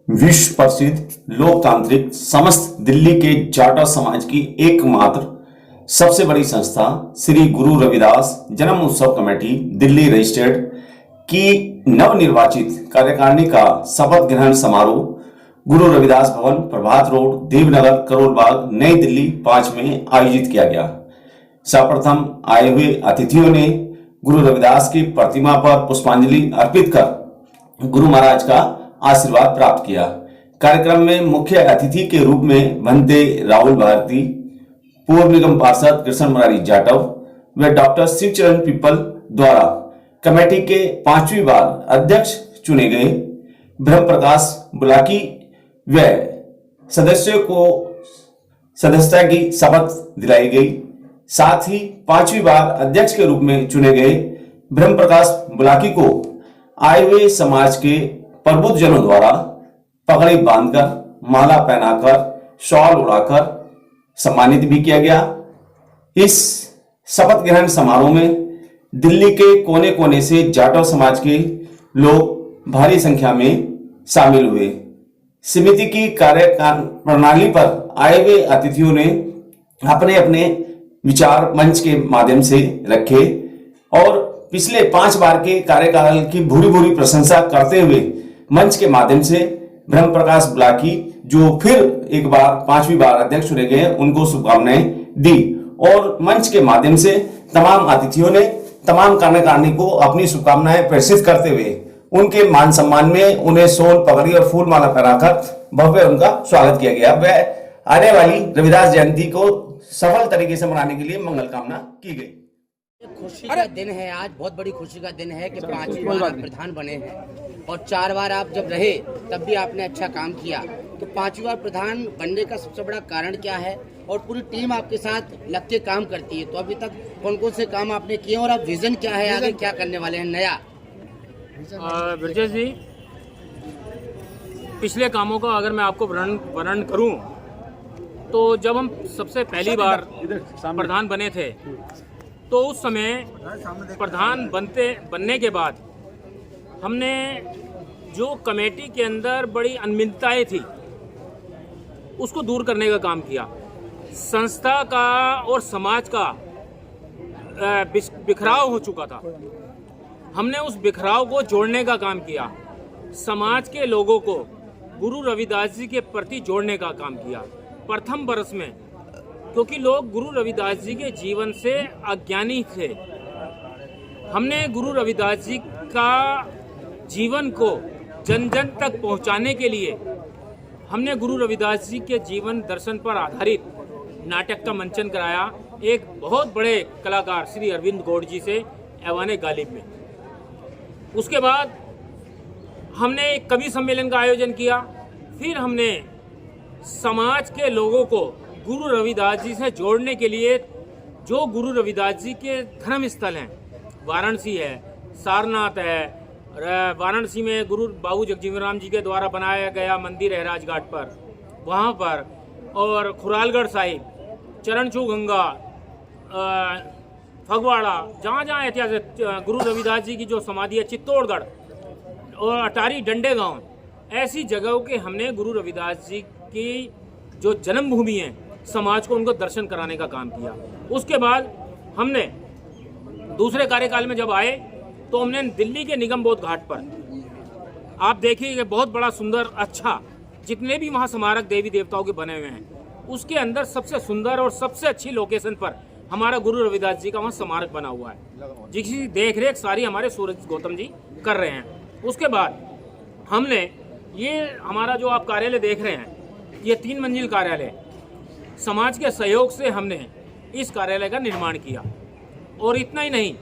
विश्व प्रसिद्ध लोकतांत्रिक समस्त दिल्ली के जाटा समाज की एकमात्र सबसे बड़ी संस्था श्री गुरु रविदास जन्म उत्सव कमेटी दिल्ली रजिस्टर्ड की नवनिर्वाचित कार्यकारिणी का शपथ ग्रहण समारोह गुरु रविदास भवन, प्रभात रोड, देवनगर, करोल बाग, नई दिल्ली 5 में आयोजित किया गया। सर्वप्रथम आए हुए अतिथियों ने गुरु रविदास की प्रतिमा पर पुष्पांजलि अर्पित कर गुरु महाराज का आशीर्वाद प्राप्त किया। कार्यक्रम में मुख्य अतिथि के रूप में बनते राहुल भारती, पूर्व निगम पार्षद कृष्ण मुरारी जाटव व डॉक्टर शिवचरण पिप्पल द्वारा कमेटी के 5वीं बार अध्यक्ष चुने गए। ब्रह्म प्रकाश बुलाकी व सदस्यों को सदस्यता की शपथ दिलाई गई। साथ ही 5वीं बार अध्यक्ष के रूप में चुने गए ब्रह्म प्रकाश बुलाकी को आए हुए समाज के प्रबुद्ध जनों द्वारा पगड़ी बांधकर, माला पहनाकर, शॉल उड़ाकर सम्मानित भी किया गया। इस शपथ ग्रहण समारोह में दिल्ली के कोने कोने से जाटव समाज के लोग भारी संख्या में शामिल हुए। समिति की कार्य प्रणाली पर आए हुए अतिथियों ने अपने अपने विचार मंच के माध्यम से रखे और पिछले 5 बार के कार्यकाल की भूरी भूरी प्रशंसा करते हुए मंच के माध्यम से ब्रह्म प्रकाश बुलाकी जो फिर एक बार 5वीं बार अध्यक्ष चुने गए उनको शुभकामनाएं दी और मंच के माध्यम से तमाम अतिथियों ने तमाम कार्यकारिणी को अपनी शुभकामनाएं प्रेषित करते हुए उनके मान सम्मान में उन्हें सोन पगड़ी और फूल माला कराकर भव्य उनका स्वागत किया गया। वह आने वाली रविदास जयंती को सफल तरीके से मनाने के लिए मंगल कामना की गई। खुशी का दिन है आज, बहुत बड़ी खुशी का दिन है कि 5वीं बार आप प्रधान बने हैं और 4 बार आप जब रहे तब भी आपने अच्छा काम किया। तो 5वीं बार प्रधान बनने का सबसे बड़ा कारण क्या है और पूरी टीम आपके साथ लग के काम करती है, तो अभी तक कौन कौन से काम आपने किए और अब विजन क्या है, आगे क्या करने वाले हैं नया? ब्रजेश जी, पिछले कामों का अगर मैं आपको वर्णन करूं तो जब हम सबसे पहली बार प्रधान बने थे तो उस समय प्रधान बनने के बाद हमने जो कमेटी के अंदर बड़ी अनियमितताएं थी उसको दूर करने का काम किया। संस्था का और समाज का बिखराव हो चुका था, हमने उस बिखराव को जोड़ने का काम किया। समाज के लोगों को गुरु रविदास जी के प्रति जोड़ने का काम किया। प्रथम वर्ष में क्योंकि लोग गुरु रविदास जी के जीवन से अज्ञानी थे, हमने गुरु रविदास जी का जीवन को जन जन तक पहुंचाने के लिए हमने गुरु रविदास जी के जीवन दर्शन पर आधारित नाटक का मंचन कराया एक बहुत बड़े कलाकार श्री अरविंद गौड़ जी से ऐवाने गालिब में। उसके बाद हमने एक कवि सम्मेलन का आयोजन किया। फिर हमने समाज के लोगों को गुरु रविदास जी से जोड़ने के लिए जो गुरु रविदास जी के धर्म स्थल हैं, वाराणसी है, सारनाथ है, वाराणसी में गुरु बाबू जगजीवन राम जी के द्वारा बनाया गया मंदिर है राजघाट पर, वहाँ पर, और खुरालगढ़ साहिब, चरणछू गंगा, फगवाड़ा, जहाँ जहाँ ऐतिहासिक गुरु रविदास जी की जो समाधि है, चित्तौड़गढ़ और अटारी डंडे गांव, ऐसी जगहों के हमने गुरु रविदास जी की जो जन्मभूमि है समाज को उनको दर्शन कराने का काम किया। उसके बाद हमने दूसरे कार्यकाल में जब आए तो हमने दिल्ली के निगम बोध घाट पर आप देखिए बहुत बड़ा सुंदर अच्छा जितने भी वहाँ स्मारक देवी देवताओं के बने हुए हैं उसके अंदर सबसे सुंदर और सबसे अच्छी लोकेशन पर हमारा गुरु रविदास जी का वहाँ स्मारक बना हुआ है जिसकी देख रेख सारी हमारे सूरज गौतम जी कर रहे हैं। उसके बाद हमने ये हमारा जो आप कार्यालय देख रहे हैं ये 3 मंजिल कार्यालय समाज के सहयोग से हमने इस कार्यालय का निर्माण किया। और इतना ही नहीं,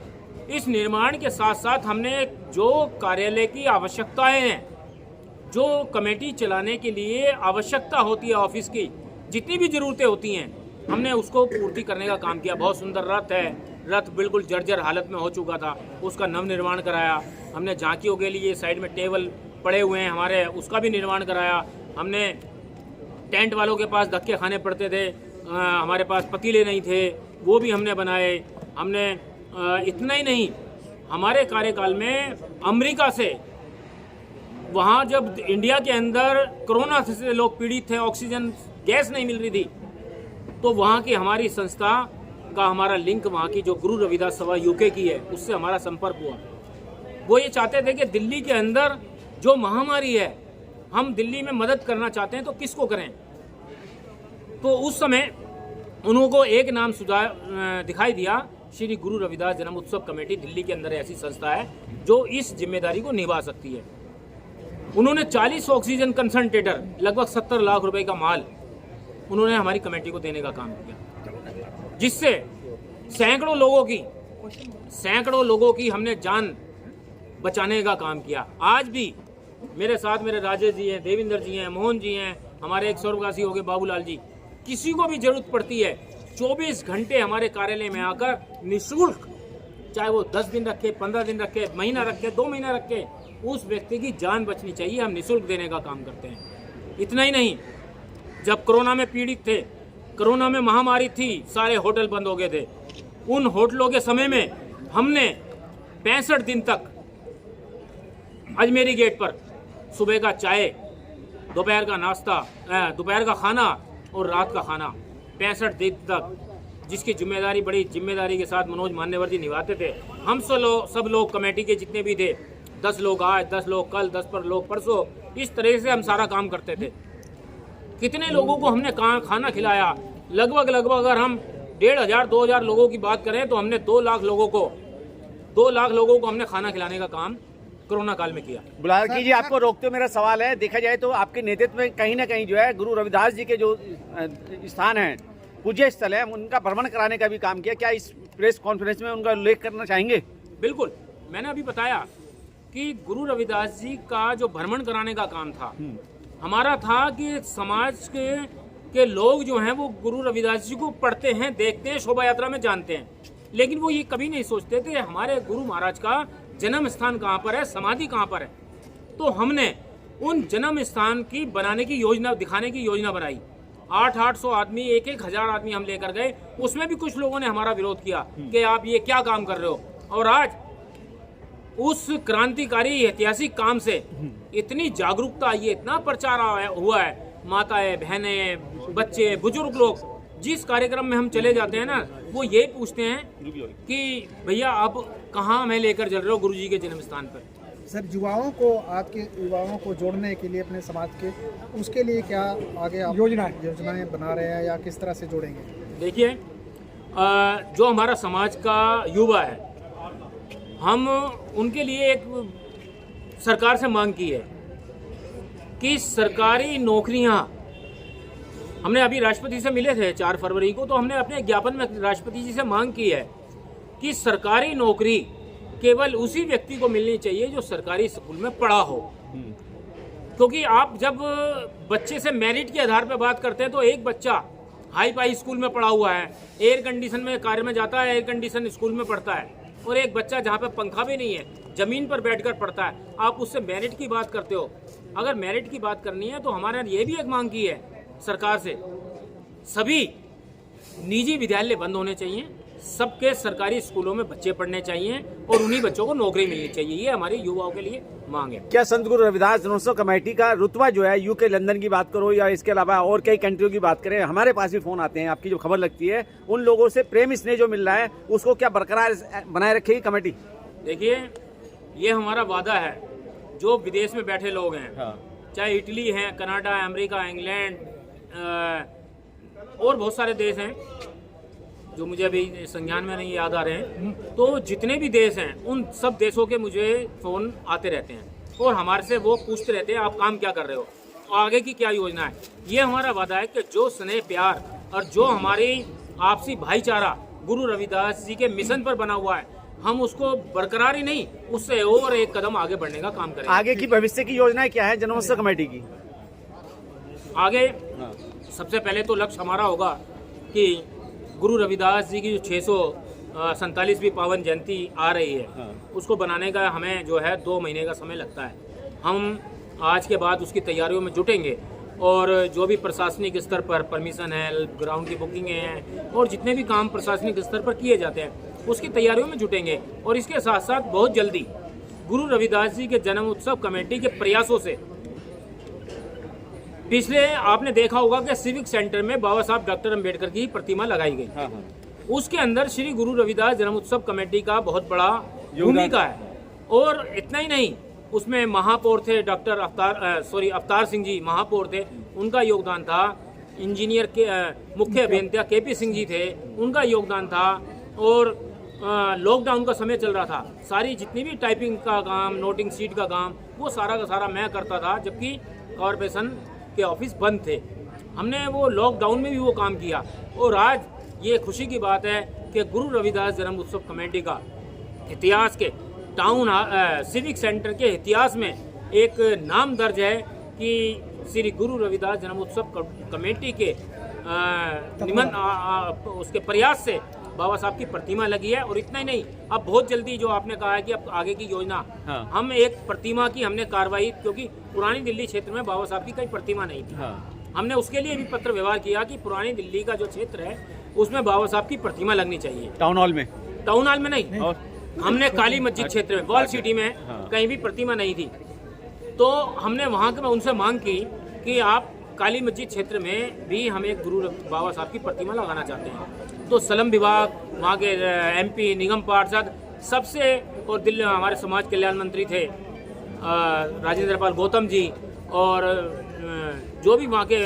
इस निर्माण के साथ साथ हमने जो कार्यालय की आवश्यकताएं हैं, जो कमेटी चलाने के लिए आवश्यकता होती है ऑफिस की, जितनी भी ज़रूरतें होती हैं हमने उसको पूर्ति करने का काम किया। बहुत सुंदर रथ है, रथ बिल्कुल जर्जर हालत में हो चुका था, उसका नव निर्माण कराया हमने। झांकियों के लिए साइड में टेबल पड़े हुए हैं हमारे, उसका भी निर्माण कराया हमने। टेंट वालों के पास धक्के खाने पड़ते थे, हमारे पास पतीले नहीं थे, वो भी हमने बनाए। हमने इतना ही नहीं, हमारे कार्यकाल में अमेरिका से वहाँ जब इंडिया के अंदर कोरोना से लोग पीड़ित थे, ऑक्सीजन गैस नहीं मिल रही थी, तो वहाँ की हमारी संस्था का हमारा लिंक, वहाँ की जो गुरु रविदास सभा यूके की है, उससे हमारा संपर्क हुआ। वो ये चाहते थे कि दिल्ली के अंदर जो महामारी है, हम दिल्ली में मदद करना चाहते हैं तो किसको करें। तो उस समय उनको एक नाम दिखाई दिया, श्री गुरु रविदास जन्म उत्सव कमेटी दिल्ली के अंदर ऐसी संस्था है जो इस जिम्मेदारी को निभा सकती है। उन्होंने 40 ऑक्सीजन कंसंट्रेटर, लगभग 70 लाख रुपए का माल उन्होंने हमारी कमेटी को देने का काम किया, जिससे सैकड़ों लोगों की हमने जान बचाने का काम किया। आज भी मेरे साथ मेरे राजेश जी हैं, देवेंद्र जी हैं, मोहन जी हैं, हमारे एक स्वर्गवासी हो गए बाबूलाल जी। किसी को भी जरूरत पड़ती है 24 घंटे हमारे कार्यालय में आकर निःशुल्क, चाहे वो 10 दिन रखे, 15 दिन रखे, महीना रखे, 2 महीना रखे, उस व्यक्ति की जान बचनी चाहिए, हम निःशुल्क देने का काम करते हैं। इतना ही नहीं, जब कोरोना में पीड़ित थे, कोरोना में महामारी थी, सारे होटल बंद हो गए थे, उन होटलों के समय में हमने 65 दिन तक अजमेरी गेट पर सुबह का चाय, दोपहर का नाश्ता, दोपहर का खाना और रात का खाना 65 दिन तक, जिसकी जिम्मेदारी बड़ी जिम्मेदारी के साथ मनोज मान्यवर जी निभाते थे। हम सब लोग कमेटी के जितने भी थे, 10 लोग आज, 10 लोग कल, 10 लोग परसों, इस तरह से हम सारा काम करते थे। कितने लोगों को हमने खाना खिलाया, लगभग अगर हम 1500-2000 लोगों की बात करें तो हमने 2 लाख लोगों को हमने खाना खिलाने का काम कोरोना काल में किया। बुलाकी जी, आपको रोकते हुए मेरा सवाल है, देखा जाए तो आपके नेतृत्व में कहीं ना कहीं जो है गुरु रविदास जी के जो स्थान है, पूज्य स्थल है, उनका भ्रमण कराने का भी काम किया। क्या इस प्रेस कॉन्फ्रेंस में उनका उल्लेख करना चाहेंगे? बिल्कुल, मैंने अभी बताया कि गुरु रविदास जी का जो भ्रमण कराने का काम था, हमारा था कि समाज के लोग जो हैं वो गुरु रविदास जी को पढ़ते हैं, देखते हैं, शोभा यात्रा में जानते हैं, लेकिन वो ये कभी नहीं सोचते थे हमारे गुरु महाराज का जन्म स्थान कहाँ पर है, समाधि कहाँ पर है। तो हमने उन जन्म स्थान की बनाने की योजना, दिखाने की योजना बनाई। 800 आदमी, 1000 आदमी हम लेकर गए। उसमें भी कुछ लोगों ने हमारा विरोध किया कि आप ये क्या काम कर रहे हो। और आज उस क्रांतिकारी ऐतिहासिक काम से इतनी जागरूकता आई है, इतना प्रचार हुआ है, माताएं, बहनें, बच्चे, बुजुर्ग लोग जिस कार्यक्रम में हम चले जाते हैं ना, वो ये पूछते हैं कि भैया आप कहाँ हमें लेकर चल रहे हो गुरुजी के जन्म स्थान पर। सर, युवाओं को, आपके युवाओं को जोड़ने के लिए अपने समाज के, उसके लिए क्या आगे आप योजनाएं बना रहे हैं या किस तरह से जोड़ेंगे? देखिए, जो हमारा समाज का युवा है, हम उनके लिए एक सरकार से मांग की है कि सरकारी नौकरियां, हमने अभी राष्ट्रपति से मिले थे 4 फरवरी को, तो हमने अपने ज्ञापन में राष्ट्रपति जी से मांग की है कि सरकारी नौकरी केवल उसी व्यक्ति को मिलनी चाहिए जो सरकारी स्कूल में पढ़ा हो। क्योंकि आप जब बच्चे से मेरिट के आधार पर बात करते हैं तो एक बच्चा हाई फाई स्कूल में पढ़ा हुआ है, एयर कंडीशन में कार्य में जाता है, एयर कंडीशन स्कूल में पढ़ता है, और एक बच्चा जहाँ पे पंखा भी नहीं है, जमीन पर बैठकर पढ़ता है, आप उससे मेरिट की बात करते हो। अगर मेरिट की बात करनी है तो हमारे ये भी एक मांग की है सरकार से, सभी निजी विद्यालय बंद होने चाहिए, सबके सरकारी स्कूलों में बच्चे पढ़ने चाहिए और उन्हीं बच्चों को नौकरी मिलनी चाहिए। ये हमारी युवाओं के लिए मांग है। क्या संत गुरु रविदास जन्मोत्सव कमेटी का रुतबा जो है, यूके, लंदन की बात करो या इसके अलावा और कई कंट्रियों की बात करें, हमारे पास भी फोन आते हैं, आपकी जो खबर लगती है, उन लोगों से प्रेम स्नेह जो मिल रहा है उसको क्या बरकरार बनाए रखेगी कमेटी? देखिए, ये हमारा वादा है, जो विदेश में बैठे लोग हैं, चाहे इटली है, कनाडा, अमेरिका, इंग्लैंड और बहुत सारे देश हैं जो मुझे अभी संज्ञान में नहीं याद आ रहे हैं, तो जितने भी देश हैं उन सब देशों के मुझे फ़ोन आते रहते हैं और हमारे से वो पूछते रहते हैं आप काम क्या कर रहे हो, आगे की क्या योजना है। ये हमारा वादा है कि जो स्नेह, प्यार और जो हमारी आपसी भाईचारा गुरु रविदास जी के मिशन पर बना हुआ है, हम उसको बरकरार ही नहीं, उससे और एक कदम आगे बढ़ने का काम करेंगे। आगे की भविष्य की योजनाएं क्या है जन्मोत्सव कमेटी की? आगे सबसे पहले तो लक्ष्य हमारा होगा कि गुरु रविदास जी की जो 647वीं पावन जयंती आ रही है, उसको बनाने का हमें जो है 2 महीने का समय लगता है। हम आज के बाद उसकी तैयारियों में जुटेंगे और जो भी प्रशासनिक स्तर पर परमिशन है, ग्राउंड की बुकिंग हैं और जितने भी काम प्रशासनिक स्तर पर किए जाते हैं उसकी तैयारियों में जुटेंगे। और इसके साथ साथ बहुत जल्दी गुरु रविदास जी के जन्म उत्सव कमेटी के प्रयासों से पिछले आपने देखा होगा कि सिविक सेंटर में बाबा साहब डॉक्टर अंबेडकर की प्रतिमा लगाई गई। हाँ हाँ। उसके अंदर श्री गुरु रविदास जन्म उत्सव कमेटी का बहुत बड़ा भूमिका है। और इतना ही नहीं, उसमें महापौर थे डॉक्टर अवतार सिंह जी महापौर थे, उनका योगदान था। इंजीनियर के मुख्य अभियंता केपी सिंह जी थे, उनका योगदान था। और लॉकडाउन का समय चल रहा था, सारी जितनी भी टाइपिंग का काम, नोटिंग शीट का काम, वो सारा का सारा मैं करता था, जबकि कॉरपोरेशन के ऑफिस बंद थे। हमने वो लॉकडाउन में भी वो काम किया। और आज ये खुशी की बात है कि गुरु रविदास जन्म उत्सव कमेटी का इतिहास के टाउन सिविक सेंटर के इतिहास में एक नाम दर्ज है कि श्री गुरु रविदास जन्म उत्सव कमेटी के उसके प्रयास से बाबा साहब की प्रतिमा लगी है। और इतना ही नहीं, अब बहुत जल्दी जो आपने कहा है कि अब आगे की योजना, हाँ। हम एक प्रतिमा की हमने कार्रवाई, क्योंकि पुरानी दिल्ली क्षेत्र में बाबा साहब की कोई प्रतिमा नहीं थी, हाँ। हमने उसके लिए भी पत्र व्यवहार किया कि पुरानी दिल्ली का जो क्षेत्र है उसमें बाबा साहब की प्रतिमा लगनी चाहिए। टाउन हॉल में? टाउन हॉल में नहीं, और हमने काली मस्जिद क्षेत्र में, वॉल सिटी में हाँ। कहीं भी प्रतिमा नहीं थी। तो हमने वहाँ के उनसे मांग की कि आप काली मस्जिद क्षेत्र में भी हम एक गुरु बाबा साहब की प्रतिमा लगाना चाहते हैं। तो सलम विभाग, वहाँ के MP निगम पार्षद सबसे, और दिल्ली हमारे समाज कल्याण मंत्री थे राजेंद्र पाल गौतम जी, और जो भी वहाँ के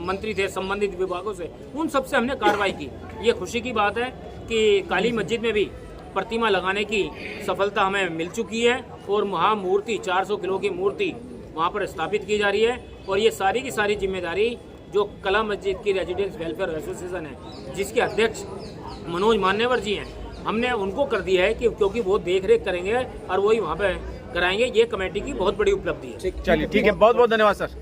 मंत्री थे संबंधित विभागों से, उन सबसे हमने कार्रवाई की। ये खुशी की बात है कि काली मस्जिद में भी प्रतिमा लगाने की सफलता हमें मिल चुकी है और महामूर्ति 400 किलो की मूर्ति वहाँ पर स्थापित की जा रही है। और ये सारी की सारी जिम्मेदारी जो कला मस्जिद की रेजिडेंस वेलफेयर एसोसिएशन है, जिसके अध्यक्ष मनोज मान्यवर जी हैं, हमने उनको कर दी है कि क्योंकि वो देख रेख करेंगे और वही वहाँ पे कराएंगे। ये कमेटी की बहुत बड़ी उपलब्धि है। चलिए ठीक है, बहुत बहुत धन्यवाद सर।